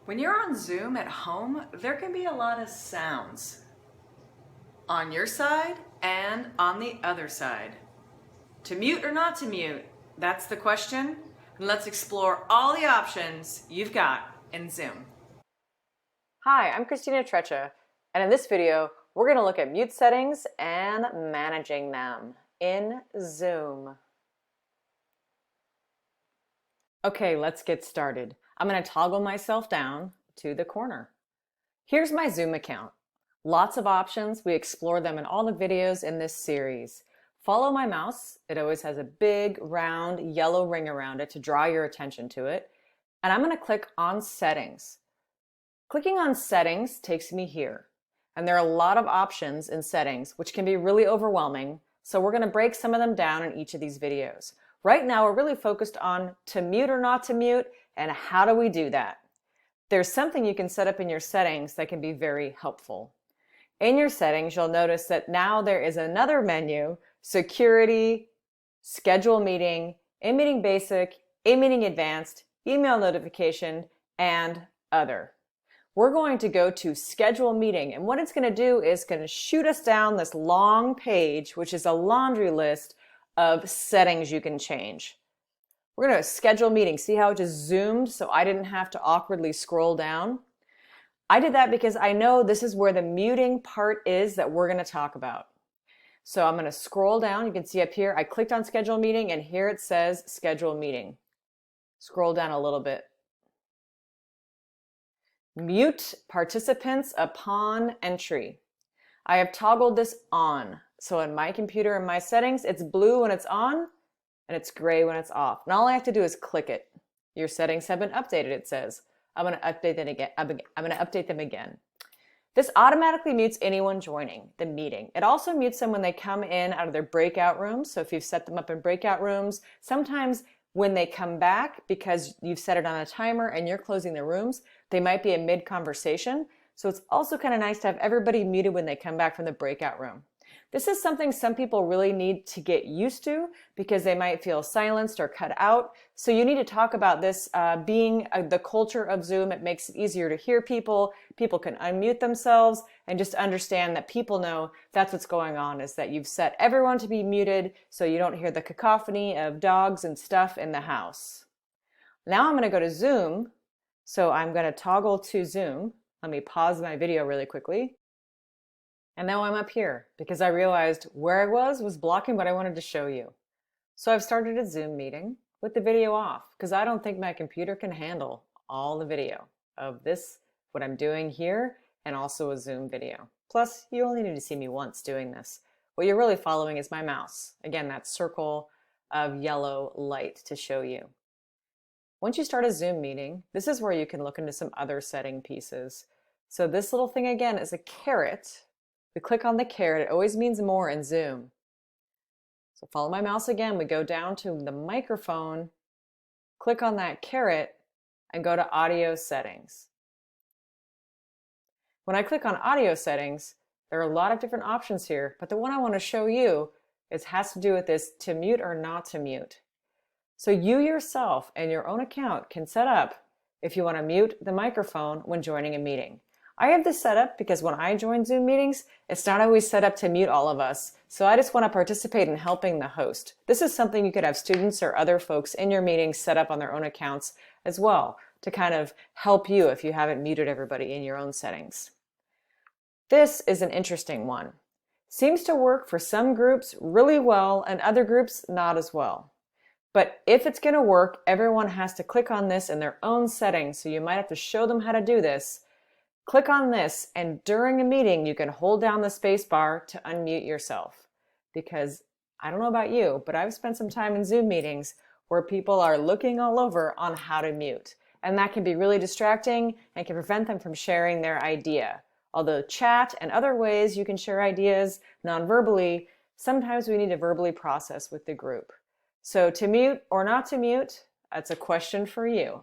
When you're on Zoom at home, there can be a lot of sounds on your side and on the other side. To mute or not to mute, that's the question. And let's explore all the options you've got in Zoom. Hi, I'm Christina Treccia, and in this video, we're going to look at mute settings and managing them in Zoom. Okay, let's get started. I'm going to toggle myself down to the corner. Here's my Zoom account. Lots of options. We explore them in all the videos in this series. Follow my mouse. It always has a big, round, yellow ring around it to draw your attention to it. And I'm going to click on Settings. Clicking on Settings takes me here. And there are a lot of options in Settings, which can be really overwhelming. So we're going to break some of them down in each of these videos. Right now, we're really focused on to mute or not to mute, and how do we do that? There's something you can set up in your settings that can be very helpful. In your settings, you'll notice that now there is another menu: Security, Schedule Meeting, In-Meeting Basic, In-Meeting Advanced, Email Notification, and Other. We're going to go to Schedule Meeting, and what it's going to do is going to shoot us down this long page, which is a laundry list of settings you can change. We're going to schedule meeting. See how it just zoomed so I didn't have to awkwardly scroll down? I did that because I know this is where the muting part is that we're going to talk about. So I'm going to scroll down. You can see up here, I clicked on schedule meeting, and here it says schedule meeting. Scroll down a little bit. Mute participants upon entry. I have toggled this on. So in my computer and my settings, it's blue when it's on and it's gray when it's off. And all I have to do is click it. Your settings have been updated, it says. I'm going to update them again. I'm going to update them again. This automatically mutes anyone joining the meeting. It also mutes them when they come in out of their breakout rooms. So if you've set them up in breakout rooms, sometimes when they come back, because you've set it on a timer and you're closing the rooms, they might be in mid-conversation. So it's also kind of nice to have everybody muted when they come back from the breakout room. This is something some people really need to get used to because they might feel silenced or cut out. So you need to talk about this being the culture of Zoom. It makes it easier to hear people. People can unmute themselves and just understand that people know that's what's going on, is that you've set everyone to be muted so you don't hear the cacophony of dogs and stuff in the house. Now I'm going to go to Zoom. So I'm going to toggle to Zoom. Let me pause my video really quickly. And now I'm up here because I realized where I was blocking what I wanted to show you. So I've started a Zoom meeting with the video off because I don't think my computer can handle all the video of this, what I'm doing here, and also a Zoom video. Plus, you only need to see me once doing this. What you're really following is my mouse. Again, that circle of yellow light to show you. Once you start a Zoom meeting, this is where you can look into some other setting pieces. So this little thing again is a caret. We click on the caret. It always means more in Zoom. So follow my mouse again. We go down to the microphone, click on that caret, and go to audio settings. When I click on audio settings, there are a lot of different options here, but the one I want to show you has to do with this to mute or not to mute. So you yourself and your own account can set up if you want to mute the microphone when joining a meeting. I have this set up because when I join Zoom meetings, it's not always set up to mute all of us. So I just want to participate in helping the host. This is something you could have students or other folks in your meetings set up on their own accounts as well to kind of help you if you haven't muted everybody in your own settings. This is an interesting one. Seems to work for some groups really well and other groups not as well. But if it's going to work, everyone has to click on this in their own settings. So you might have to show them how to do this. Click on this, and during a meeting, you can hold down the space bar to unmute yourself. Because I don't know about you, but I've spent some time in Zoom meetings where people are looking all over on how to mute. And that can be really distracting and can prevent them from sharing their idea. Although chat and other ways you can share ideas non-verbally, sometimes we need to verbally process with the group. So to mute or not to mute, that's a question for you.